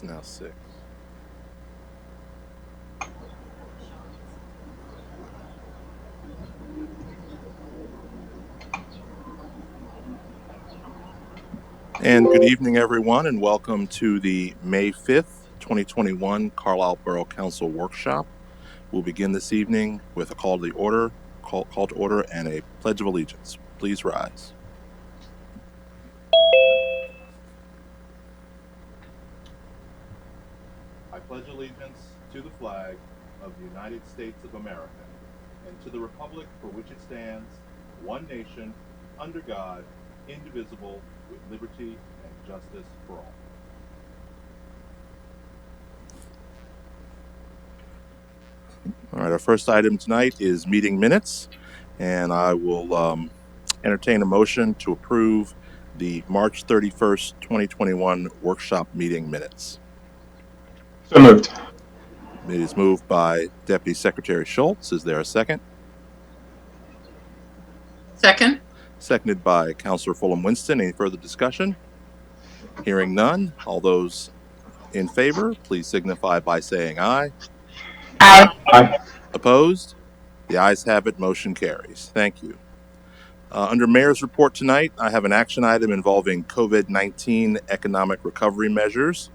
now 6. And good evening, everyone, and welcome to the May 5th, 2021 Carlisle Borough Council Workshop. We'll begin this evening with a call to order and a pledge of allegiance. Please rise. I pledge allegiance to the flag of the United States of America and to the republic for which it stands, one nation, under God, indivisible, with liberty and justice for all. All right, our first item tonight is meeting minutes, and I will entertain a motion to approve the March 31st, 2021 workshop meeting minutes. So moved. It is moved by Deputy Secretary Schultz. Is there a second? Second. Seconded by Councilor Fulham Winston. Any further discussion? Hearing none. All those in favor, please signify by saying aye. Aye. Aye. Opposed? The ayes have it. Motion carries. Thank you. Under Mayor's report tonight, I have an action item involving COVID-19 economic recovery measures,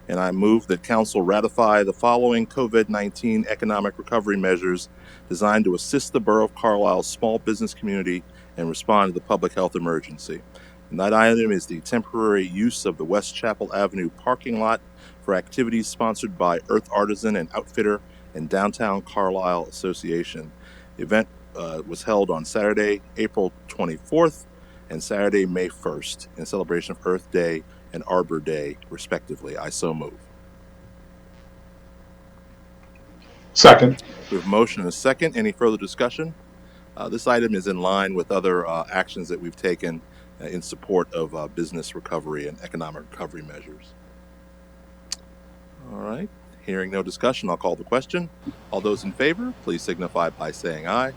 and I move that Council ratify the following COVID-19 economic recovery measures designed to assist the Borough of Carlisle's small business community and respond to the public health emergency. And that item is the temporary use of the West Chapel Avenue parking lot for activities sponsored by Earth Artisan and Outfitter and Downtown Carlisle Association. The event was held on Saturday, April 24th and Saturday, May 1st in celebration of Earth Day and Arbor Day, respectively. I so move. Second. We have a motion and a second. Any further discussion? This item is in line with other actions that we've taken in support of business recovery and economic recovery measures. All right. Hearing no discussion, I'll call the question. All those in favor, please signify by saying aye.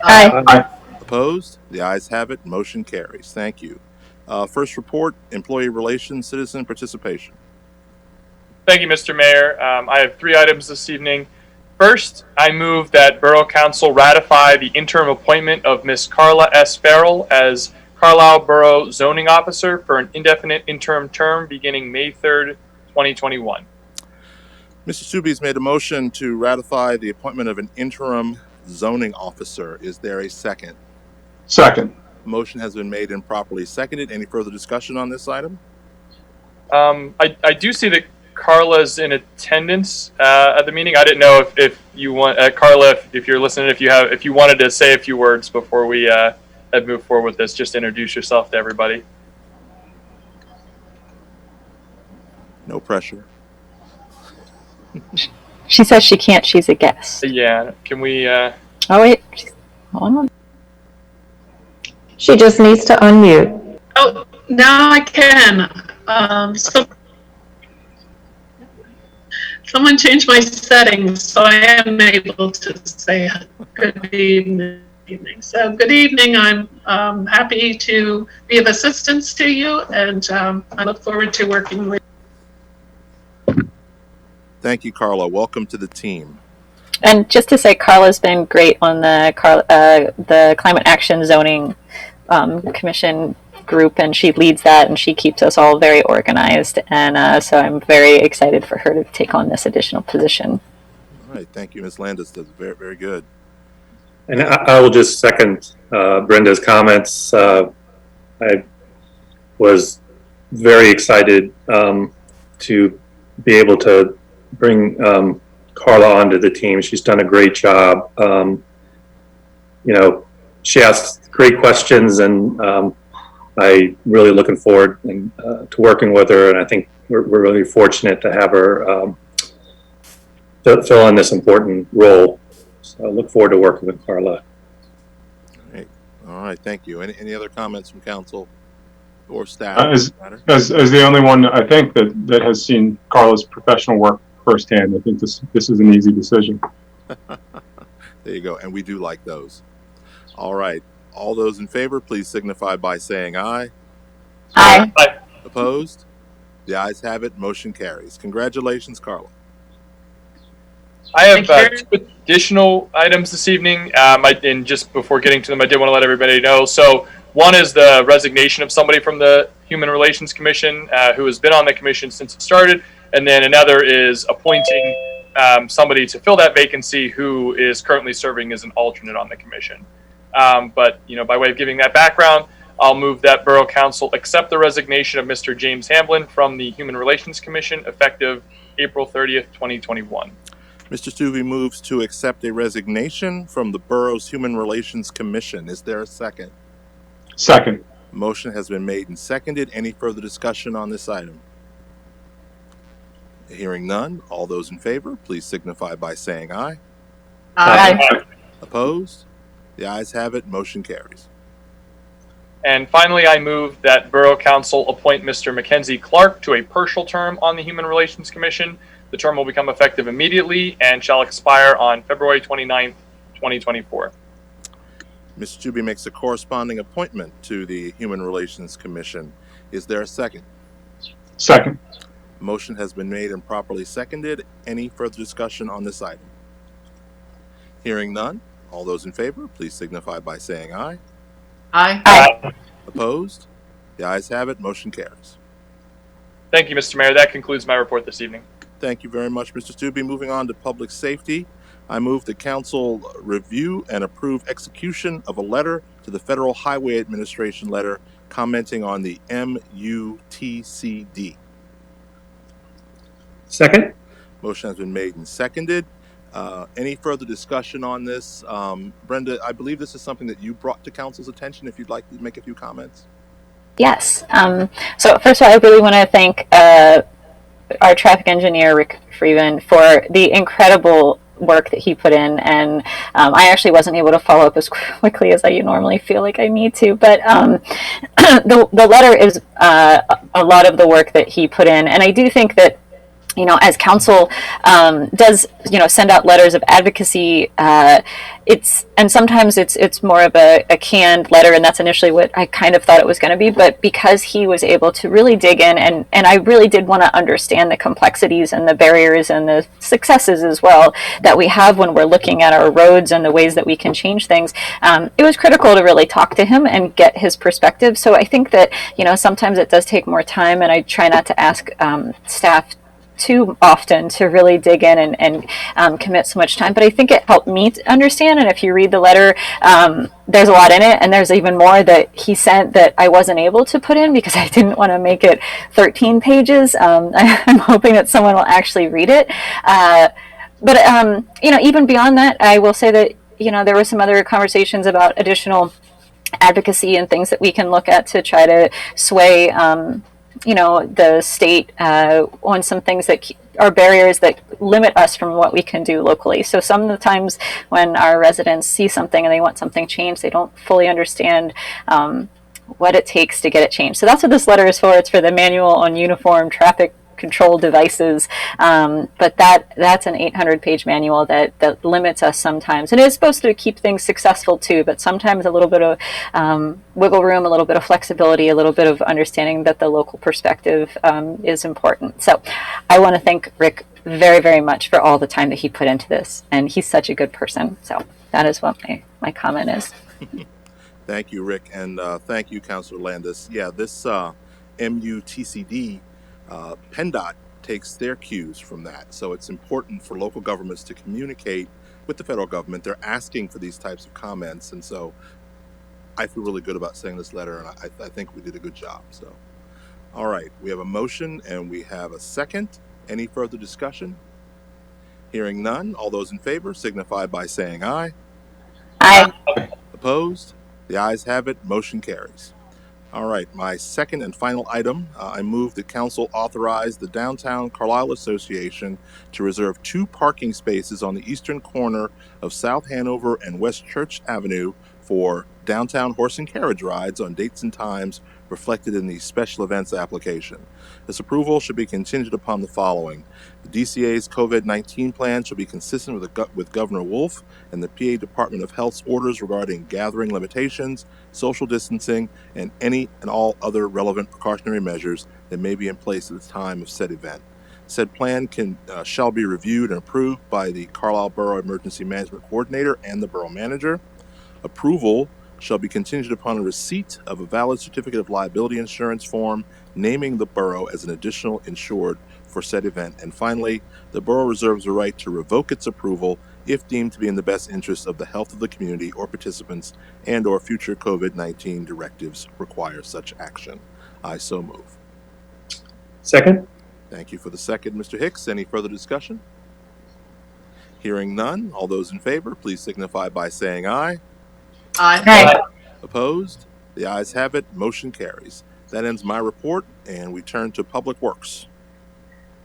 Aye. Aye. Opposed? The ayes have it. Motion carries. Thank you. First report, employee relations, citizen participation. Thank you, Mr. Mayor. I have 3 items this evening. First, I move that Borough Council ratify the interim appointment of Ms. Carla S. Farrell as Carlisle Borough Zoning Officer for an indefinite interim term beginning May 3rd, 2021. Mr. Subi's made a motion to ratify the appointment of an interim zoning officer. Is there a second? Second. Motion has been made and properly seconded. Any further discussion on this item? I do see that Carla's in attendance at the meeting. I didn't know if you want Carla, if you're listening, if you wanted to say a few words before we had moved forward with this. Just introduce yourself to everybody. No pressure. She says she can't. She's a guest. Yeah. Can we? Oh wait. Hold on. She just needs to unmute. Oh, now I can. Someone changed my settings, so I am able to say good evening. So good evening. I'm happy to be of assistance to you, and I look forward to working with you. Thank you, Carla. Welcome to the team. And just to say, Carla's been great on the Climate Action Zoning Commission group, and she leads that, and she keeps us all very organized. And so I'm very excited for her to take on this additional position. All right. Thank you, Ms. Landis. That's very, very good. And I will just second Brenda's comments. I was very excited to be able to bring Carla onto the team. She's done a great job. She asked great questions, and I really looking forward to working with her. And I think we're really fortunate to have her fill in this important role. So I look forward to working with Carla. All right. Thank you. Any other comments from council or staff? As the only one, I think, that has seen Carla's professional work firsthand, I think this is an easy decision. There you go. And we do like those. All right. All those in favor, please signify by saying aye. Aye. Aye. Opposed? The ayes have it. Motion carries. Congratulations, Carla. I have Thank you. two additional items this evening. And just before getting to them, I did want to let everybody know. So one is the resignation of somebody from the Human Relations Commission who has been on the commission since it started. And then another is appointing somebody to fill that vacancy who is currently serving as an alternate on the commission. But, by way of giving that background, I'll move that Borough Council accept the resignation of Mr. James Hamblin from the Human Relations Commission effective April 30th, 2021. Mr. Stuvey moves to accept a resignation from the Borough's Human Relations Commission. Is there a second? Second. Motion has been made and seconded. Any further discussion on this item? Hearing none, all those in favor, please signify by saying aye. Aye. Opposed? The ayes have it. Motion carries. And finally, I move that Borough Council appoint Mr. Mackenzie Clark to a partial term on the Human Relations Commission. The term will become effective immediately and shall expire on February 29th, 2024. Mr. Stuvey makes a corresponding appointment to the Human Relations Commission. Is there a second? Second. Motion has been made and properly seconded. Any further discussion on this item? Hearing none, all those in favor, please signify by saying aye. Aye. Opposed? The ayes have it. Motion carries. Thank you, Mr. Mayor. That concludes my report this evening. Thank you very much, Mr. Stubbe. Moving on to public safety, I move the council review and approve execution of a letter to the Federal Highway Administration letter commenting on the MUTCD. Second? Motion has been made and seconded. Any further discussion on this? Brenda, I believe this is something that you brought to council's attention. If you'd like to make a few comments. Yes. So first of all, I really want to thank our traffic engineer, Rick Freeman, for the incredible work that he put in. And I actually wasn't able to follow up as quickly as I normally feel like I need to. But the letter is a lot of the work that he put in. And I do think that, as council does, send out letters of advocacy, and sometimes it's more of a canned letter, and that's initially what I kind of thought it was going to be. But because he was able to really dig in, and I really did want to understand the complexities and the barriers and the successes as well that we have when we're looking at our roads and the ways that we can change things, it was critical to really talk to him and get his perspective. So I think that, sometimes it does take more time, and I try not to ask staff too often to really dig in and commit so much time, but I think it helped me to understand. And if you read the letter, there's a lot in it, and there's even more that he sent that I wasn't able to put in because I didn't want to make it 13 pages. I'm hoping that someone will actually read it. But even beyond that, I will say that there were some other conversations about additional advocacy and things that we can look at to try to sway the state on some things that are barriers that limit us from what we can do locally. So some of the times when our residents see something and they want something changed, they don't fully understand what it takes to get it changed. So that's what this letter is for. It's for the manual on uniform traffic control devices, but that's an 800-page manual that limits us sometimes. And it is supposed to keep things successful too, but sometimes a little bit of wiggle room, a little bit of flexibility, a little bit of understanding that the local perspective is important. So I want to thank Rick very, very much for all the time that he put into this, and he's such a good person. So that is what my comment is. Thank you, Rick, and thank you, Councilor Landis. Yeah, this MUTCD, PennDOT takes their cues from that. So it's important for local governments to communicate with the federal government. They're asking for these types of comments. And so I feel really good about sending this letter, and I think we did a good job. So, all right, we have a motion and we have a second. Any further discussion? Hearing none, all those in favor signify by saying aye. Aye. Opposed? The ayes have it. Motion carries. All right, my second and final item, I move that council authorize the Downtown Carlisle Association to reserve 2 parking spaces on the eastern corner of South Hanover and West Church Avenue for downtown horse and carriage rides on dates and times reflected in the special events application. This approval should be contingent upon the following. The DCA's COVID-19 plan shall be consistent with Governor Wolf and the PA Department of Health's orders regarding gathering limitations, social distancing, and any and all other relevant precautionary measures that may be in place at the time of said event. Said plan shall be reviewed and approved by the Carlisle Borough Emergency Management Coordinator and the Borough Manager. Approval shall be contingent upon a receipt of a valid certificate of liability insurance form naming the borough as an additional insured for said event. And finally, the borough reserves the right to revoke its approval if deemed to be in the best interest of the health of the community or participants and or future COVID-19 directives require such action. I so move. Second? Thank you for the second, Mr. Hicks. Any further discussion? Hearing none, all those in favor, please signify by saying aye. Aye. Aye. Opposed? The ayes have it. Motion carries. That ends my report, and we turn to Public Works.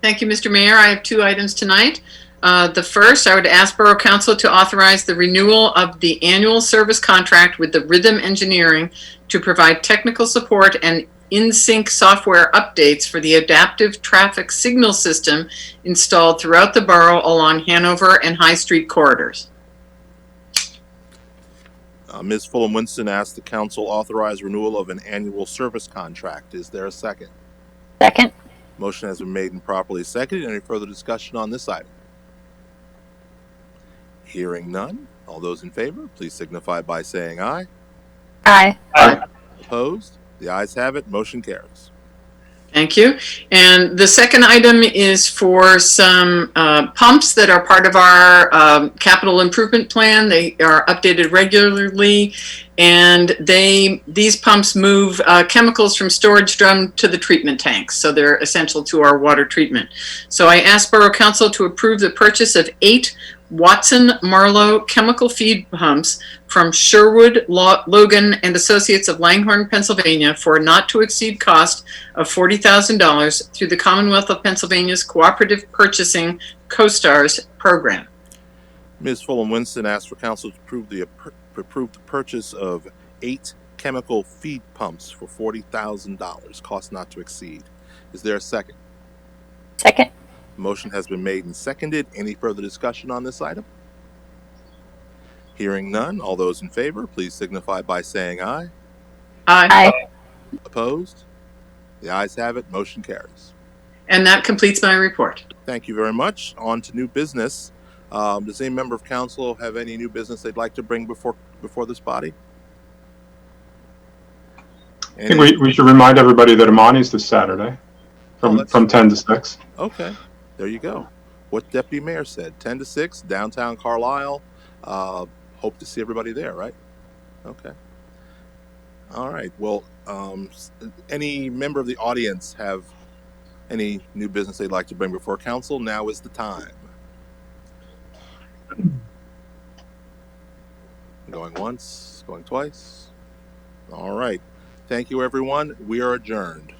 Thank you, Mr. Mayor. I have two items tonight. The first, I would ask Borough Council to authorize the renewal of the annual service contract with the Rhythm Engineering to provide technical support and in-sync software updates for the adaptive traffic signal system installed throughout the borough along Hanover and High Street corridors. Ms. Fulham-Winston asked the council authorize renewal of an annual service contract. Is there a second? Second. Motion has been made and properly seconded. Any further discussion on this item? Hearing none. All those in favor, please signify by saying aye. Aye. Aye. Opposed? The ayes have it. Motion carries. Thank you. And the second item is for some pumps that are part of our capital improvement plan. They are updated regularly, and these pumps move chemicals from storage drum to the treatment tanks. So they're essential to our water treatment. So I asked Borough Council to approve the purchase of 8 Watson Marlowe chemical feed pumps from Sherwood, Logan, and Associates of Langhorne, Pennsylvania for a not to exceed cost of $40,000 through the Commonwealth of Pennsylvania's Cooperative Purchasing CoSTARS program. Ms. Fulham-Winston asked for council to approve the purchase of 8 chemical feed pumps for $40,000, cost not to exceed. Is there a second? Second. Motion has been made and seconded. Any further discussion on this item? Hearing none, all those in favor, please signify by saying aye. Aye. Aye. Opposed? The ayes have it. Motion carries. And that completes my report. Thank you very much. On to new business. Does any member of council have any new business they'd like to bring before this body? I think we should remind everybody that Amani's this Saturday from 10 to 6. Okay, there you go. What Deputy Mayor said, 10 to 6, downtown Carlisle. Hope to see everybody there, right? Okay. All right. Well, any member of the audience have any new business they'd like to bring before council? Now is the time. Going once, going twice. All right. Thank you, everyone. We are adjourned.